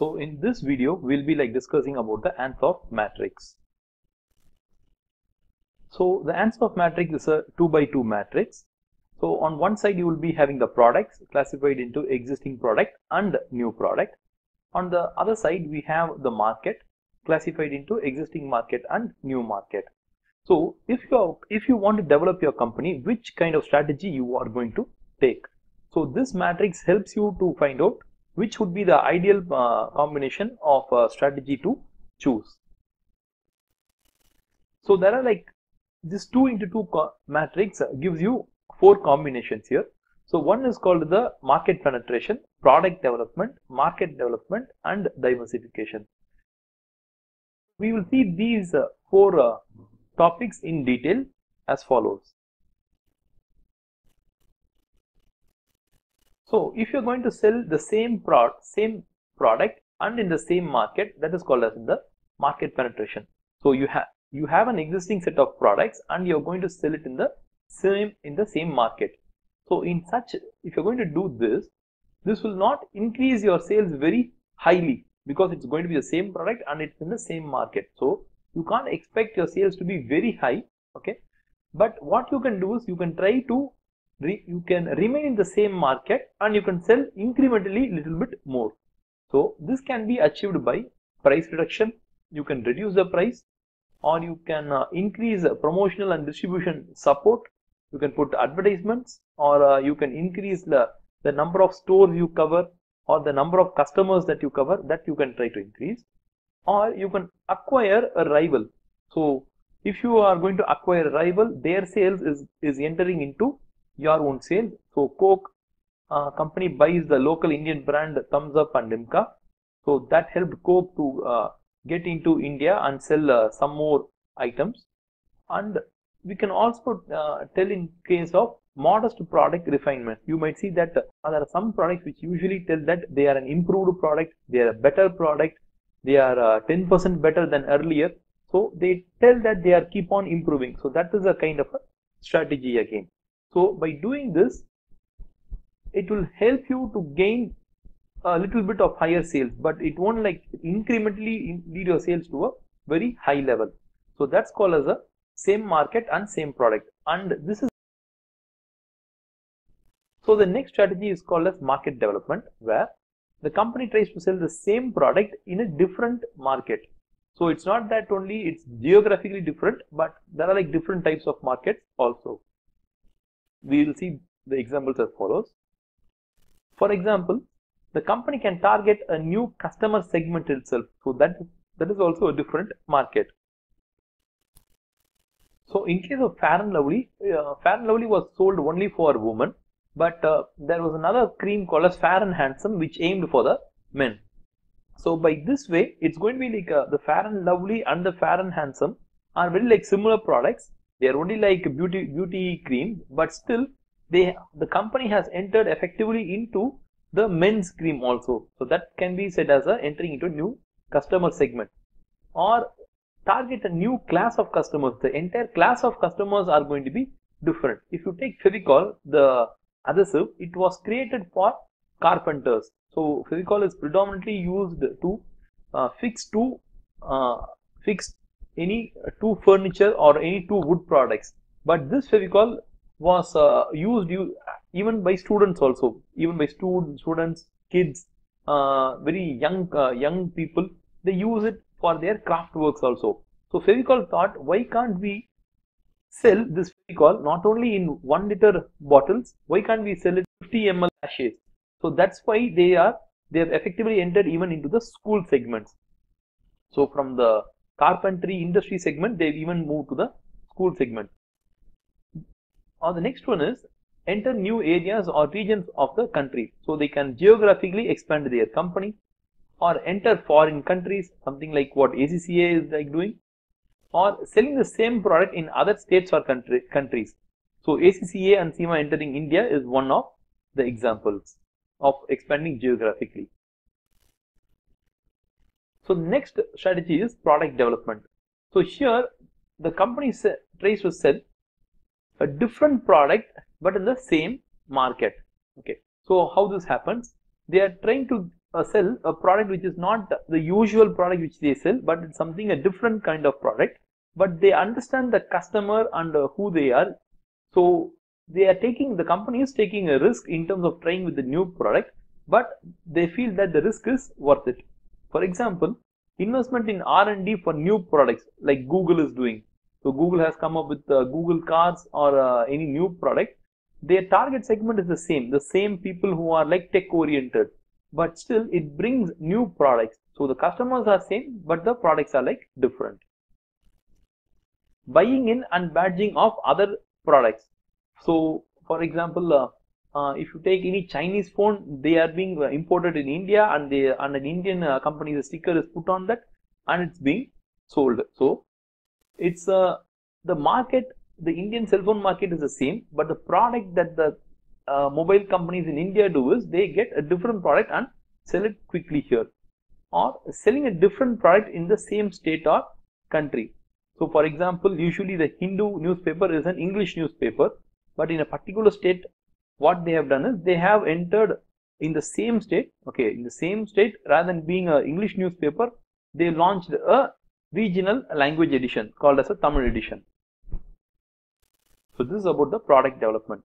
So in this video, we'll be discussing about the Ansoff matrix. So the Ansoff matrix is a 2 by 2 matrix. So on one side, you will be having the products classified into existing product and new product. On the other side, we have the market classified into existing market and new market. So if you want to develop your company, which kind of strategy you are going to take? So this matrix helps you to find out which would be the ideal combination of strategy to choose. So there are this 2 into 2 matrix gives you 4 combinations here. So one is called the market penetration, product development, market development, and diversification. We will see these 4 topics in detail as follows. So if you're going to sell the same product and in the same market, that is called as the market penetration. So you have an existing set of products and you're going to sell it in the same market. So if you're going to do this will not increase your sales very highly because it's going to be the same product and it's in the same market. So you can't expect your sales to be very high, okay? But what you can do is you can try to you can remain in the same market and you can sell incrementally little bit more. So this can be achieved by price reduction. You can reduce the price, or you can increase promotional and distribution support. You can put advertisements, or you can increase the number of stores you cover, or the number of customers that you cover, that you can try to increase. Or you can acquire a rival. So if you are going to acquire a rival, their sales is entering into your own sales. So Coke company buys the local Indian brand Thumbs Up and Limca. So that helped Coke to get into India and sell some more items. And we can also tell in case of modest product refinement. You might see that there are some products which usually tell that they are an improved product, they are a better product, they are 10% better than earlier. So they tell that they are keep on improving. So that is a kind of a strategy again. So by doing this, it will help you to gain a little bit of higher sales, but it won't incrementally lead your sales to a very high level. So that's called as a same market and same product. And this is so the next strategy is called as market development, where the company tries to sell the same product in a different market. So it's not that only it's geographically different, but there are different types of markets also. We will see the examples as follows. For example, the company can target a new customer segment itself. So that is also a different market. So in case of Fair and Lovely, Fair and Lovely was sold only for women, but there was another cream called as Fair and Handsome which aimed for the men. So by this way, it's going to be the Fair and Lovely and the Fair and Handsome are very similar products. They are only beauty cream, but still the company has entered effectively into the men's cream also. So that can be said as entering into a new customer segment, or target a new class of customers. The entire class of customers are going to be different. If you take Fevicol, the adhesive, it was created for carpenters. So Fevicol is predominantly used to fix any two furniture or any two wood products. But this Fevicol was used even by students also, even by students, kids, very young people. They use it for their craft works also. So Fevicol thought, why can't we sell this Fevicol not only in 1 liter bottles? Why can't we sell it 50 ml sachets? So that's why they have effectively entered even into the school segments. So from the carpentry industry segment, they've even moved to the school segment. Or the next one is enter new areas or regions of the country. So they can geographically expand their company, or enter foreign countries, something like what ACCA is doing, or selling the same product in other states or countries. So ACCA and SEMA entering India is one of the examples of expanding geographically. So the next strategy is product development. So here the company tries to sell a different product but in the same market. Okay, so how this happens? They are trying to sell a product which is not the usual product which they sell, but it's something a different kind of product, but they understand the customer and who they are. So the company is taking a risk in terms of trying with the new product, but they feel that the risk is worth it. For example, investment in R&D for new products like Google is doing. So Google has come up with Google Cars or any new product. Their target segment is the same people who are like tech oriented, but still it brings new products. So the customers are same, but the products are like different. Buying in and badging of other products. So for example, if you take any Chinese phone, they are being imported in India, and an Indian company's sticker is put on that, and it's being sold. So it's the market, the Indian cell phone market is the same, but the product that the mobile companies in India do is they get a different product and sell it quickly here, or selling a different product in the same state or country. So for example, usually the Hindu newspaper is an English newspaper, but in a particular state, what they have done is they have entered in the same state, okay, in the same state, rather than being an English newspaper, they launched a regional language edition called as a Tamil edition. So this is about the product development.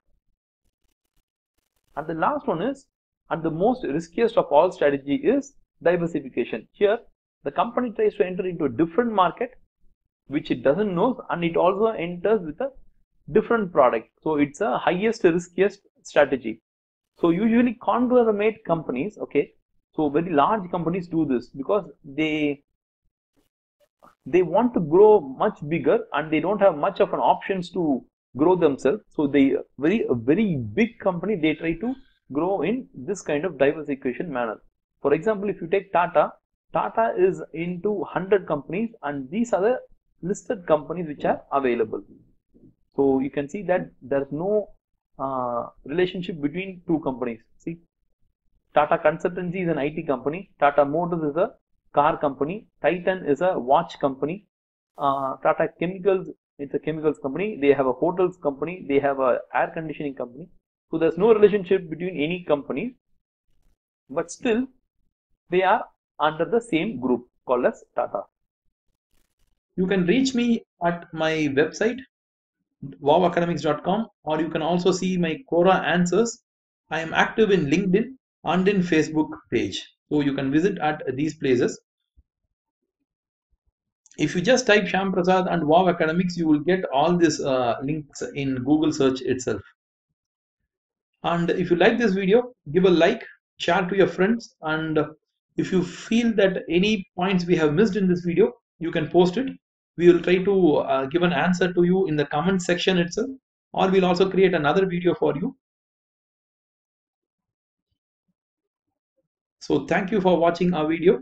And the last one is, and the most riskiest of all strategy, is diversification. Here the company tries to enter into a different market which it doesn't know, and it also enters with a different product. So it's a highest riskiest strategy. So usually conglomerate companies, okay, so very large companies do this because they want to grow much bigger and they don't have much of an options to grow themselves. So a very big company, they try to grow in this kind of diversification manner. For example, if you take Tata is into 100 companies, and these are the listed companies which are available. So you can see that there's no relationship between two companies. See, Tata Consultancy is an IT company, Tata Motors is a car company, Titan is a watch company, Tata Chemicals, it's a chemicals company, they have a hotels company, they have a air conditioning company. So there's no relationship between any companies, but still they are under the same group called as Tata. You can reach me at my website wowacademics.com, or you can also see my Quora answers. I am active in LinkedIn and in Facebook page, so you can visit at these places. If you just type Shyam Prasad and Wow Academics, you will get all these links in Google search itself. And if you like this video, give a like, share to your friends, and if you feel that any points we have missed in this video, you can post it. We will try to give an answer to you in the comment section itself, or we'll also create another video for you. So thank you for watching our video.